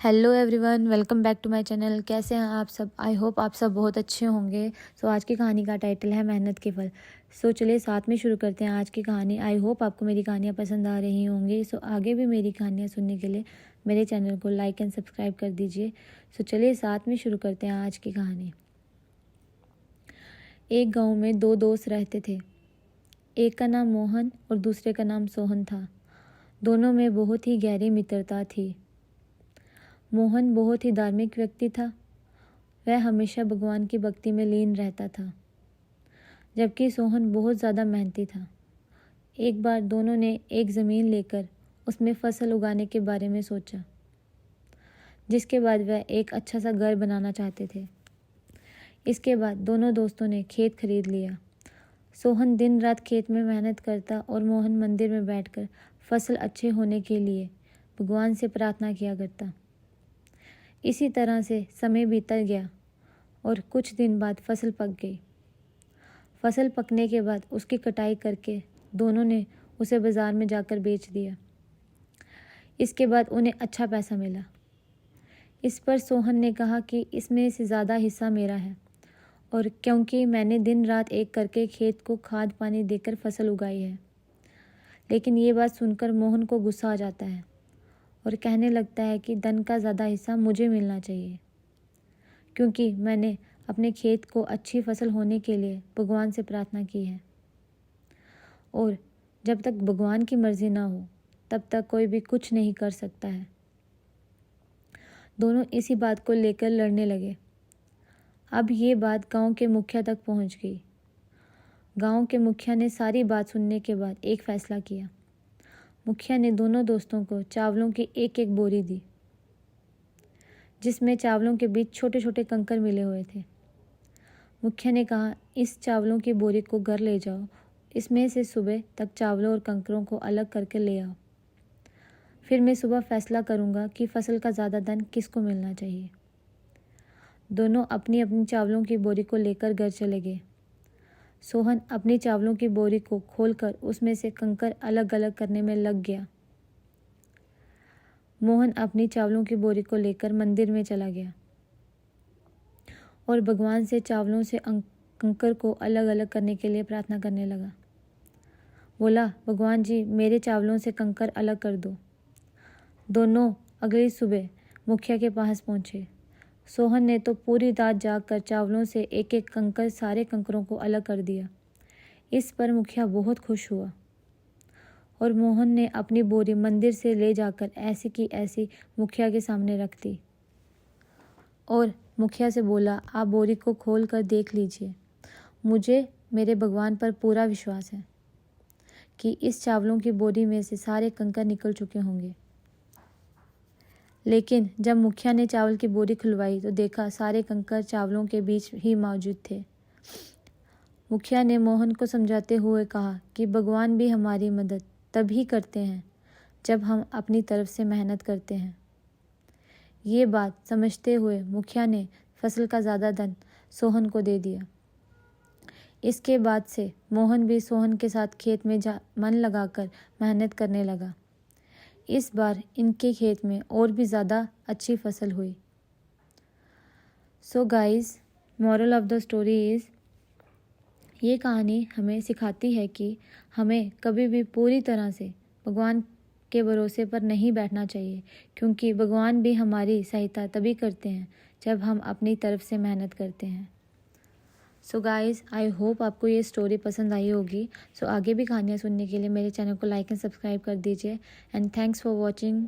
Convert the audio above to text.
Hello everyone, welcome back to my channel. कैसे हैं आप सब? आई होप आप सब बहुत अच्छे होंगे। आज की कहानी का टाइटल है मेहनत के फल। चलिए साथ में शुरू करते हैं आज की कहानी। आई होप आपको मेरी कहानियाँ पसंद आ रही होंगी। आगे भी मेरी कहानियाँ सुनने के लिए मेरे चैनल को लाइक एंड सब्सक्राइब कर दीजिए। चलिए साथ में शुरू करते हैं आज की कहानी। एक गाँव में दो दोस्त रहते थे। एक का नाम मोहन और दूसरे का नाम सोहन था। दोनों में बहुत ही गहरी मित्रता थी। मोहन बहुत ही धार्मिक व्यक्ति था। वह हमेशा भगवान की भक्ति में लीन रहता था, जबकि सोहन बहुत ज़्यादा मेहनती था। एक बार दोनों ने एक ज़मीन लेकर उसमें फसल उगाने के बारे में सोचा, जिसके बाद वह एक अच्छा सा घर बनाना चाहते थे। इसके बाद दोनों दोस्तों ने खेत खरीद लिया। सोहन दिन रात खेत में मेहनत करता और मोहन मंदिर में बैठकर फसल अच्छे होने के लिए भगवान से प्रार्थना किया करता। इसी तरह से समय बीतता गया और कुछ दिन बाद फसल पक गई। फसल पकने के बाद उसकी कटाई करके दोनों ने उसे बाज़ार में जाकर बेच दिया। इसके बाद उन्हें अच्छा पैसा मिला। इस पर सोहन ने कहा कि इसमें से ज़्यादा हिस्सा मेरा है, और क्योंकि मैंने दिन रात एक करके खेत को खाद पानी देकर फसल उगाई है। लेकिन ये बात सुनकर मोहन को गुस्सा आ जाता है और कहने लगता है कि धन का ज़्यादा हिस्सा मुझे मिलना चाहिए, क्योंकि मैंने अपने खेत को अच्छी फसल होने के लिए भगवान से प्रार्थना की है, और जब तक भगवान की मर्ज़ी ना हो तब तक कोई भी कुछ नहीं कर सकता है। दोनों इसी बात को लेकर लड़ने लगे। अब ये बात गांव के मुखिया तक पहुंच गई। गांव के मुखिया ने सारी बात सुनने के बाद एक फैसला किया। मुखिया ने दोनों दोस्तों को चावलों की एक एक बोरी दी, जिसमें चावलों के बीच छोटे छोटे कंकर मिले हुए थे। मुखिया ने कहा, इस चावलों की बोरी को घर ले जाओ। इसमें से सुबह तक चावलों और कंकरों को अलग करके ले आओ। फिर मैं सुबह फैसला करूंगा कि फसल का ज़्यादा धन किसको मिलना चाहिए। दोनों अपनी अपनी चावलों की बोरी को लेकर घर चले गए। सोहन अपनी चावलों की बोरी को खोलकर उसमें से कंकर अलग अलग करने में लग गया। मोहन अपनी चावलों की बोरी को लेकर मंदिर में चला गया और भगवान से चावलों से कंकर को अलग अलग करने के लिए प्रार्थना करने लगा। बोला, भगवान जी, मेरे चावलों से कंकर अलग कर दो। दोनों अगली सुबह मुखिया के पास पहुंचे। सोहन ने तो पूरी रात जागकर चावलों से एक एक कंकर सारे कंकरों को अलग कर दिया। इस पर मुखिया बहुत खुश हुआ और मोहन ने अपनी बोरी मंदिर से ले जाकर ऐसी की ऐसी मुखिया के सामने रख दी और मुखिया से बोला, आप बोरी को खोल कर देख लीजिए। मुझे मेरे भगवान पर पूरा विश्वास है कि इस चावलों की बोरी में से सारे कंकर निकल चुके होंगे। लेकिन जब मुखिया ने चावल की बोरी खुलवाई तो देखा सारे कंकर चावलों के बीच ही मौजूद थे। मुखिया ने मोहन को समझाते हुए कहा कि भगवान भी हमारी मदद तभी करते हैं जब हम अपनी तरफ से मेहनत करते हैं। ये बात समझते हुए मुखिया ने फसल का ज़्यादा धन सोहन को दे दिया। इसके बाद से मोहन भी सोहन के साथ खेत में मन लगाकर मेहनत करने लगा। इस बार इनके खेत में और भी ज़्यादा अच्छी फसल हुई। So guys, moral of the story is, ये कहानी हमें सिखाती है कि हमें कभी भी पूरी तरह से भगवान के भरोसे पर नहीं बैठना चाहिए, क्योंकि भगवान भी हमारी सहायता तभी करते हैं जब हम अपनी तरफ से मेहनत करते हैं। सो गाइज़, आई होप आपको ये स्टोरी पसंद आई होगी। आगे भी कहानियाँ सुनने के लिए मेरे चैनल को लाइक एंड सब्सक्राइब कर दीजिए। And thanks for watching.